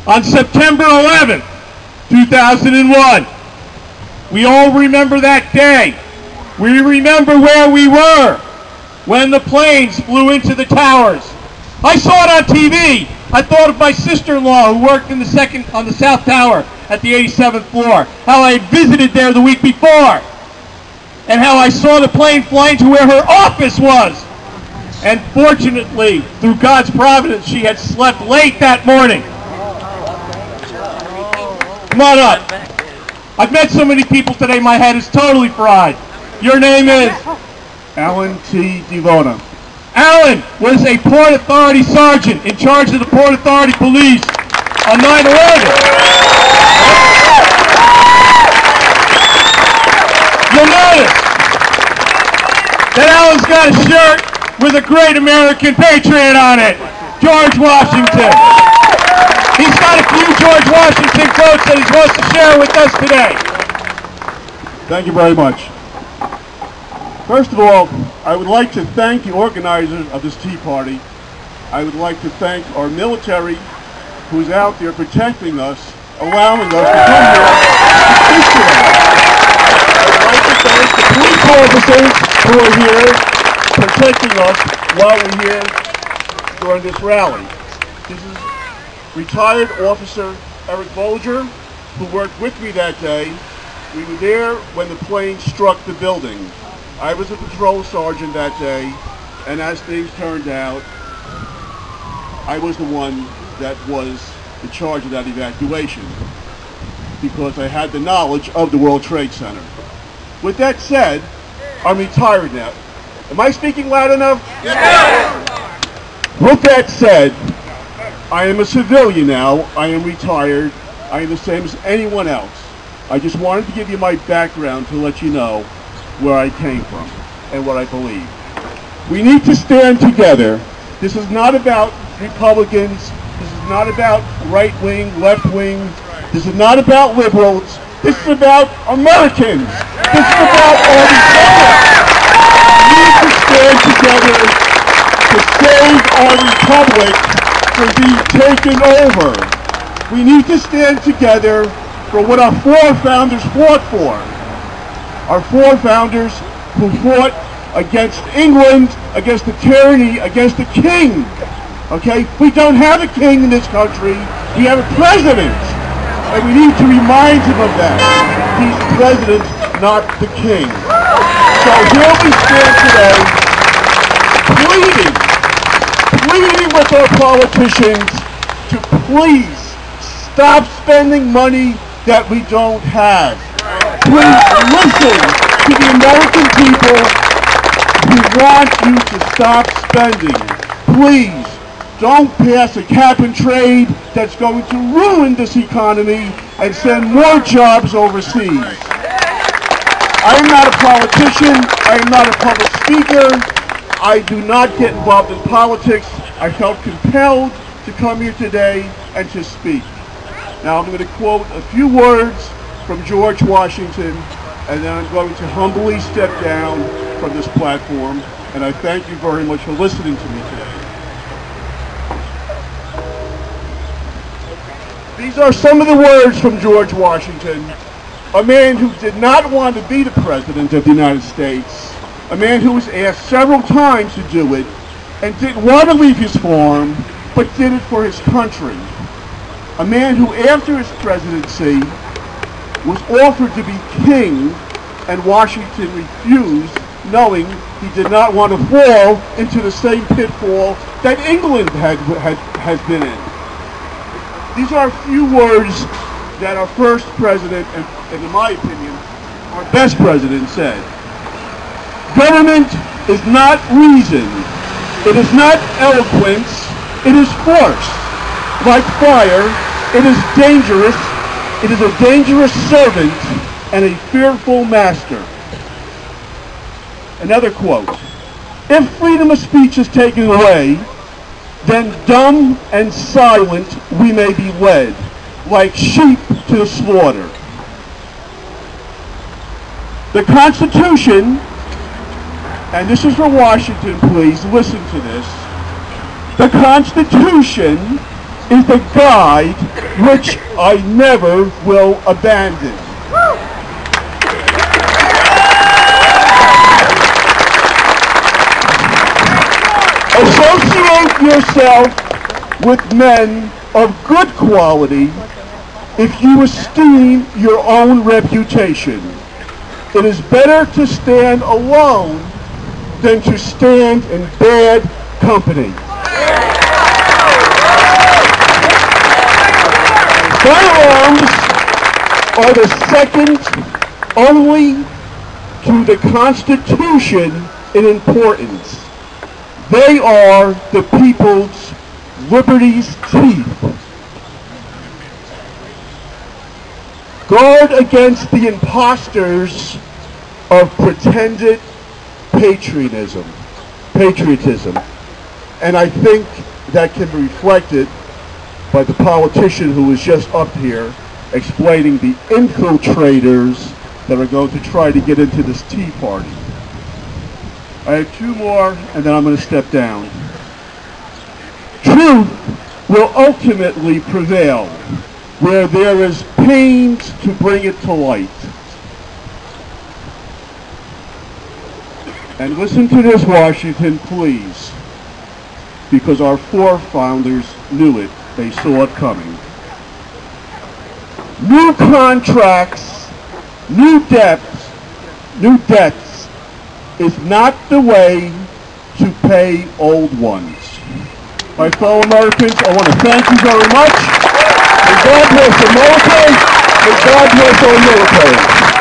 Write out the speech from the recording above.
On September 11th, 2001, we all remember that day. We remember where we were when the planes flew into the towers. I saw it on TV. I thought of my sister-in-law who worked on the South Tower at the 87th floor, how I had visited there the week before, and how I saw the plane flying to where her office was. And fortunately, through God's providence, she had slept late that morning. Come on up. I've met so many people today, my head is totally fried. Your name is? Alan T. DeVona. Alan was a Port Authority sergeant in charge of the Port Authority police on 9/11. You'll notice that Alan's got a shirt with a great American patriot on it, George Washington. He's got a few George Washington quotes that he wants to share with us today. Thank you very much. First of all, I would like to thank the organizers of this Tea Party. I would like to thank our military who's out there protecting us, allowing us to come here to speak to them. I would like to thank the police officers who are here protecting us while we're here during this rally. This is retired officer Eric Bolger, who worked with me that day. We were there when the plane struck the building. I was a patrol sergeant that day, and as things turned out, I was the one that was in charge of that evacuation because I had the knowledge of the World Trade Center. With that said, I'm retired now. Am I speaking loud enough? Yes. With that said, I am a civilian now. I am retired. I am the same as anyone else. I just wanted to give you my background to let you know where I came from and what I believe. We need to stand together. This is not about Republicans. This is not about right wing, left wing. This is not about liberals. This is about Americans. This is about all these people. We need to stand together to save our republic from being taken over. We need to stand together for what our forefathers fought for. Our forefathers who fought against England, against the tyranny, against the king. Okay? We don't have a king in this country. We have a president. And we need to remind him of that. He's the president, not the king. So here we stand today, pleading with our politicians to please stop spending money that we don't have. Please listen to the American people who want you to stop spending. Please don't pass a cap and trade that's going to ruin this economy and send more jobs overseas. I am not a politician. I am not a public speaker. I do not get involved in politics. I felt compelled to come here today and to speak. Now I'm going to quote a few words from George Washington, and then I'm going to humbly step down from this platform, and I thank you very much for listening to me today. These are some of the words from George Washington, a man who did not want to be the President of the United States, a man who was asked several times to do it, and didn't want to leave his farm, but did it for his country. A man who, after his presidency, was offered to be king, and Washington refused, knowing he did not want to fall into the same pitfall that England has been in. These are a few words that our first president, and in my opinion, our best president said. Government is not reason. It is not eloquence. It is force. Like fire, it is dangerous. It is a dangerous servant and a fearful master. Another quote. If freedom of speech is taken away, then dumb and silent we may be led, like sheep to the slaughter. The Constitution, and this is for Washington, please listen to this. The Constitution is a guide which I never will abandon. Associate yourself with men of good quality if you esteem your own reputation. It is better to stand alone than to stand in bad company. Firearms are the second only to the Constitution in importance. They are the people's liberty's teeth. Guard against the imposters of pretended patriotism. And I think that can be reflected by the politician who was just up here explaining the infiltrators that are going to try to get into this Tea Party. I have two more, and then I'm going to step down. Truth will ultimately prevail where there is pains to bring it to light. And listen to this, Washington, please, because our forefathers knew it. They saw it coming. New contracts, new debts is not the way to pay old ones. My fellow Americans, I want to thank you very much. May God bless America. May God bless our military.